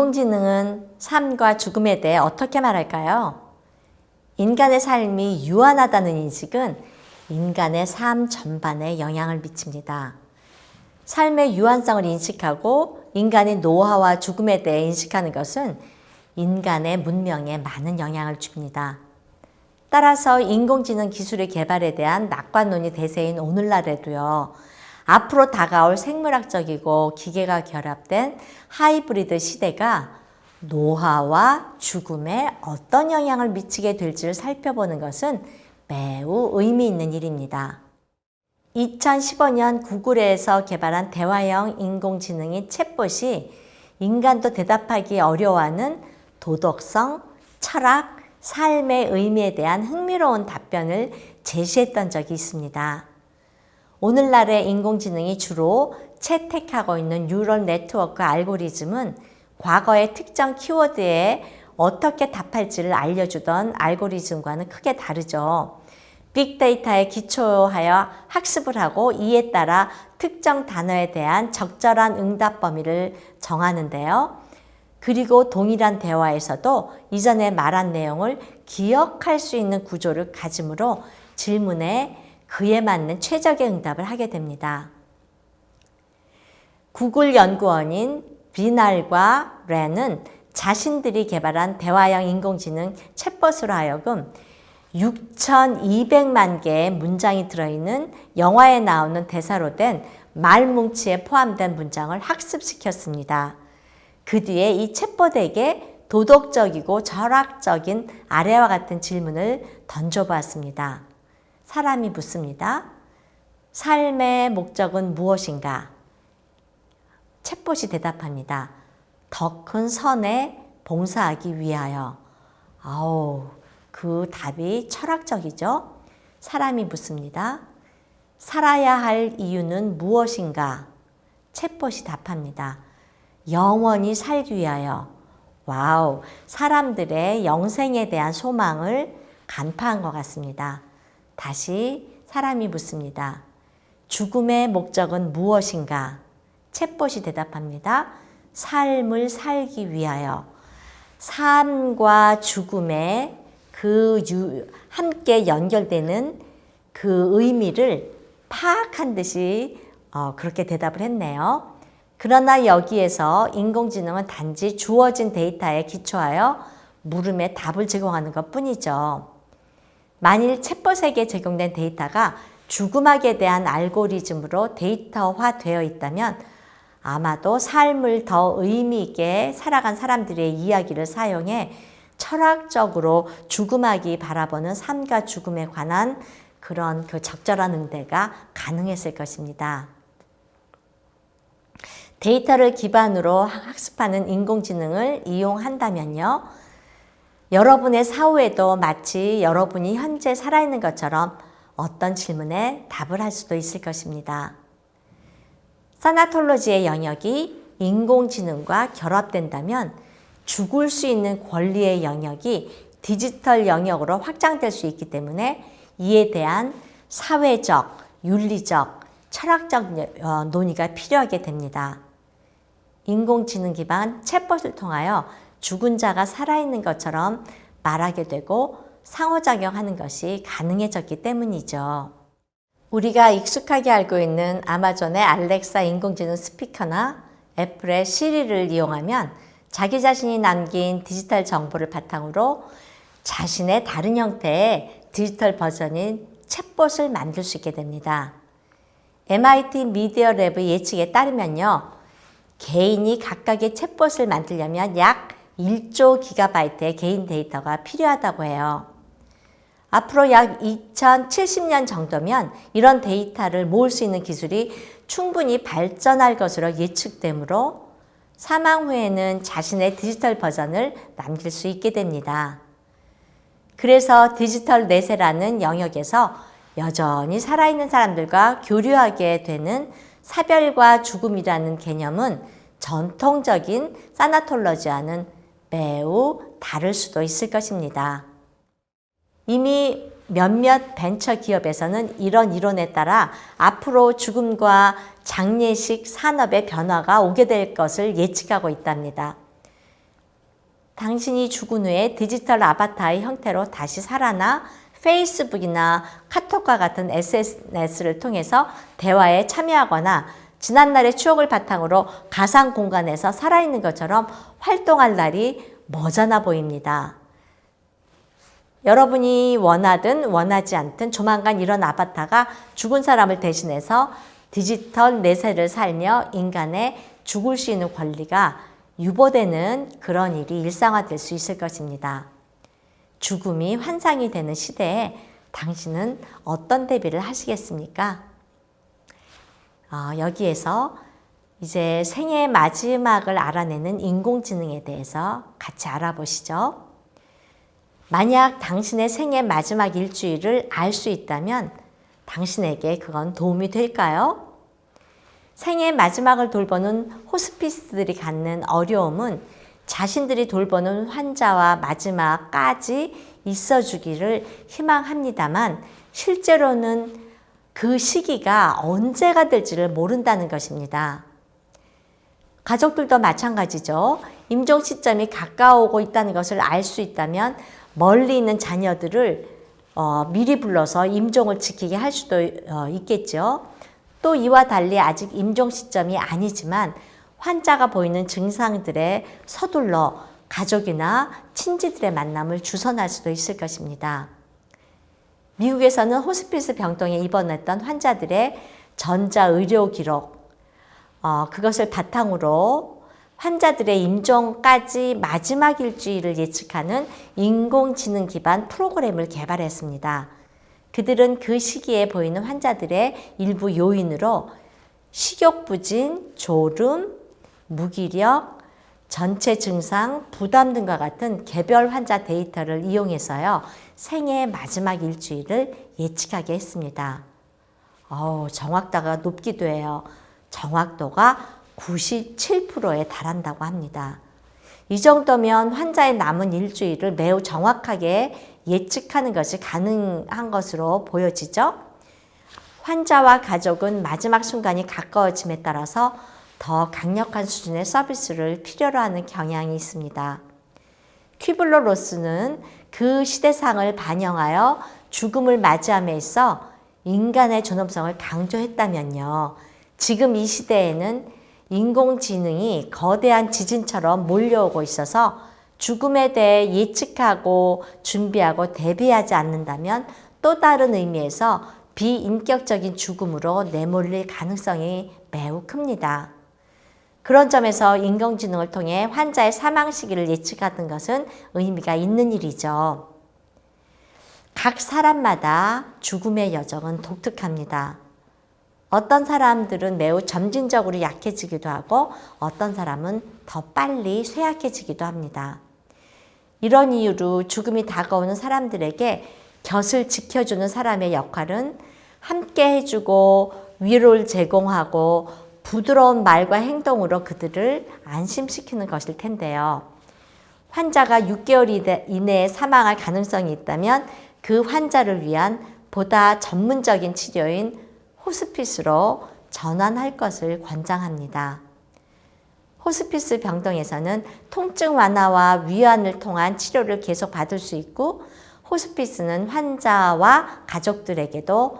인공지능은 삶과 죽음에 대해 어떻게 말할까요? 인간의 삶이 유한하다는 인식은 인간의 삶 전반에 영향을 미칩니다. 삶의 유한성을 인식하고 인간의 노화와 죽음에 대해 인식하는 것은 인간의 문명에 많은 영향을 줍니다. 따라서 인공지능 기술의 개발에 대한 낙관론이 대세인 오늘날에도요, 앞으로 다가올 생물학적이고 기계가 결합된 하이브리드 시대가 노화와 죽음에 어떤 영향을 미치게 될지를 살펴보는 것은 매우 의미 있는 일입니다. 2015년 구글에서 개발한 대화형 인공지능인 챗봇이 인간도 대답하기 어려워하는 도덕성, 철학, 삶의 의미에 대한 흥미로운 답변을 제시했던 적이 있습니다. 오늘날의 인공지능이 주로 채택하고 있는 뉴럴 네트워크 알고리즘은 과거의 특정 키워드에 어떻게 답할지를 알려주던 알고리즘과는 크게 다르죠. 빅데이터에 기초하여 학습을 하고 이에 따라 특정 단어에 대한 적절한 응답 범위를 정하는데요. 그리고 동일한 대화에서도 이전에 말한 내용을 기억할 수 있는 구조를 가지므로 질문에 그에 맞는 최적의 응답을 하게 됩니다. 구글 연구원인 비날과 렌은 자신들이 개발한 대화형 인공지능 챗봇으로 하여금 6,200만 개의 문장이 들어있는 영화에 나오는 대사로 된 말뭉치에 포함된 문장을 학습시켰습니다. 그 뒤에 이 챗봇에게 도덕적이고 철학적인 아래와 같은 질문을 던져보았습니다. 사람이 묻습니다. 삶의 목적은 무엇인가? 챗봇이 대답합니다. 더 큰 선에 봉사하기 위하여. 그 답이 철학적이죠? 사람이 묻습니다. 살아야 할 이유는 무엇인가? 챗봇이 답합니다. 영원히 살기 위하여. 와우, 사람들의 영생에 대한 소망을 간파한 것 같습니다. 다시 사람이 묻습니다. 죽음의 목적은 무엇인가? 챗봇이 대답합니다. 삶을 살기 위하여. 삶과 죽음의 함께 연결되는 그 의미를 파악한 듯이 그렇게 대답을 했네요. 그러나 여기에서 인공지능은 단지 주어진 데이터에 기초하여 물음에 답을 제공하는 것 뿐이죠. 만일 챗봇에게 제공된 데이터가 죽음학에 대한 알고리즘으로 데이터화되어 있다면 아마도 삶을 더 의미 있게 살아간 사람들의 이야기를 사용해 철학적으로 죽음학이 바라보는 삶과 죽음에 관한 그런 적절한 응대가 가능했을 것입니다. 데이터를 기반으로 학습하는 인공지능을 이용한다면요. 여러분의 사후에도 마치 여러분이 현재 살아있는 것처럼 어떤 질문에 답을 할 수도 있을 것입니다. 사나톨로지의 영역이 인공지능과 결합된다면 죽을 수 있는 권리의 영역이 디지털 영역으로 확장될 수 있기 때문에 이에 대한 사회적, 윤리적, 철학적 논의가 필요하게 됩니다. 인공지능 기반 챗봇을 통하여 죽은 자가 살아있는 것처럼 말하게 되고 상호작용하는 것이 가능해졌기 때문이죠. 우리가 익숙하게 알고 있는 아마존의 알렉사 인공지능 스피커나 애플의 시리를 이용하면 자기 자신이 남긴 디지털 정보를 바탕으로 자신의 다른 형태의 디지털 버전인 챗봇을 만들 수 있게 됩니다. MIT 미디어 랩의 예측에 따르면요. 개인이 각각의 챗봇을 만들려면 약 1조 기가바이트의 개인 데이터가 필요하다고 해요. 앞으로 약 2070년 정도면 이런 데이터를 모을 수 있는 기술이 충분히 발전할 것으로 예측되므로 사망 후에는 자신의 디지털 버전을 남길 수 있게 됩니다. 그래서 디지털 내세라는 영역에서 여전히 살아있는 사람들과 교류하게 되는 사별과 죽음이라는 개념은 전통적인 사나톨로지와는 매우 다를 수도 있을 것입니다. 이미 몇몇 벤처 기업에서는 이런 이론에 따라 앞으로 죽음과 장례식 산업의 변화가 오게 될 것을 예측하고 있답니다. 당신이 죽은 후에 디지털 아바타의 형태로 다시 살아나 페이스북이나 카톡과 같은 SNS를 통해서 대화에 참여하거나 지난날의 추억을 바탕으로 가상 공간에서 살아있는 것처럼 활동할 날이 머지않아 보입니다. 여러분이 원하든 원하지 않든 조만간 이런 아바타가 죽은 사람을 대신해서 디지털 내세를 살며 인간의 죽을 수 있는 권리가 유보되는 그런 일이 일상화될 수 있을 것입니다. 죽음이 환상이 되는 시대에 당신은 어떤 대비를 하시겠습니까? 여기에서 이제 생의 마지막을 알아내는 인공지능에 대해서 같이 알아보시죠. 만약 당신의 생의 마지막 일주일을 알 수 있다면 당신에게 그건 도움이 될까요? 생의 마지막을 돌보는 호스피스들이 갖는 어려움은 자신들이 돌보는 환자와 마지막까지 있어주기를 희망합니다만 실제로는 그 시기가 언제가 될지를 모른다는 것입니다. 가족들도 마찬가지죠. 임종 시점이 가까워오고 있다는 것을 알 수 있다면 멀리 있는 자녀들을 미리 불러서 임종을 지키게 할 수도 있겠죠. 또 이와 달리 아직 임종 시점이 아니지만 환자가 보이는 증상들에 서둘러 가족이나 친지들의 만남을 주선할 수도 있을 것입니다. 미국에서는 호스피스 병동에 입원했던 환자들의 전자의료 기록, 그것을 바탕으로 환자들의 임종까지 마지막 일주일을 예측하는 인공지능 기반 프로그램을 개발했습니다. 그들은 그 시기에 보이는 환자들의 일부 요인으로 식욕부진, 졸음, 무기력, 전체 증상, 부담 등과 같은 개별 환자 데이터를 이용해서요, 생의 마지막 일주일을 예측하게 했습니다. 정확도가 높기도 해요. 정확도가 97%에 달한다고 합니다. 이 정도면 환자의 남은 일주일을 매우 정확하게 예측하는 것이 가능한 것으로 보여지죠. 환자와 가족은 마지막 순간이 가까워짐에 따라서 더 강력한 수준의 서비스를 필요로 하는 경향이 있습니다. 퀴블러-로스는 그 시대상을 반영하여 죽음을 맞이함에 있어 인간의 존엄성을 강조했다면요. 지금 이 시대에는 인공지능이 거대한 지진처럼 몰려오고 있어서 죽음에 대해 예측하고 준비하고 대비하지 않는다면 또 다른 의미에서 비인격적인 죽음으로 내몰릴 가능성이 매우 큽니다. 그런 점에서 인공지능을 통해 환자의 사망 시기를 예측하는 것은 의미가 있는 일이죠. 각 사람마다 죽음의 여정은 독특합니다. 어떤 사람들은 매우 점진적으로 약해지기도 하고 어떤 사람은 더 빨리 쇠약해지기도 합니다. 이런 이유로 죽음이 다가오는 사람들에게 곁을 지켜주는 사람의 역할은 함께 해주고 위로를 제공하고 부드러운 말과 행동으로 그들을 안심시키는 것일 텐데요. 환자가 6개월 이내에 사망할 가능성이 있다면 그 환자를 위한 보다 전문적인 치료인 호스피스로 전환할 것을 권장합니다. 호스피스 병동에서는 통증 완화와 위안을 통한 치료를 계속 받을 수 있고 호스피스는 환자와 가족들에게도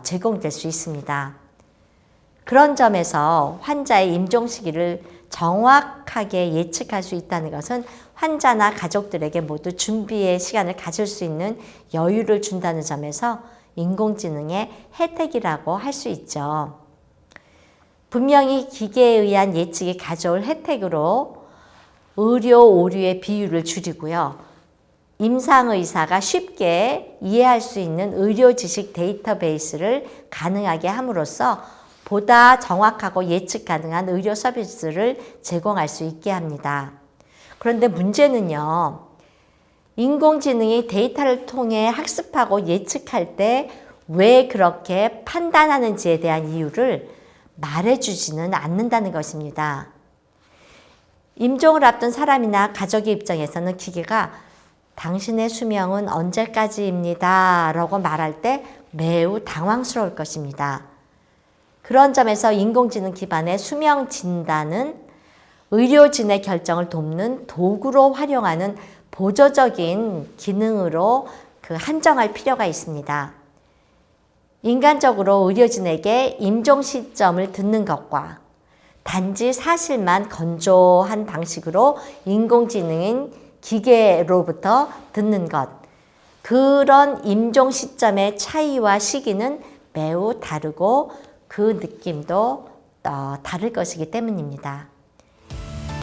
제공될 수 있습니다. 그런 점에서 환자의 임종 시기를 정확하게 예측할 수 있다는 것은 환자나 가족들에게 모두 준비의 시간을 가질 수 있는 여유를 준다는 점에서 인공지능의 혜택이라고 할 수 있죠. 분명히 기계에 의한 예측이 가져올 혜택으로 의료 오류의 비율을 줄이고요. 임상의사가 쉽게 이해할 수 있는 의료 지식 데이터베이스를 가능하게 함으로써 보다 정확하고 예측 가능한 의료 서비스를 제공할 수 있게 합니다. 그런데 문제는요. 인공지능이 데이터를 통해 학습하고 예측할 때 왜 그렇게 판단하는지에 대한 이유를 말해주지는 않는다는 것입니다. 임종을 앞둔 사람이나 가족의 입장에서는 기계가 당신의 수명은 언제까지입니다 라고 말할 때 매우 당황스러울 것입니다. 그런 점에서 인공지능 기반의 수명 진단은 의료진의 결정을 돕는 도구로 활용하는 보조적인 기능으로 한정할 필요가 있습니다. 인간적으로 의료진에게 임종 시점을 듣는 것과 단지 사실만 건조한 방식으로 인공지능인 기계로부터 듣는 것, 그런 임종 시점의 차이와 시기는 매우 다르고 그 느낌도 다를 것이기 때문입니다.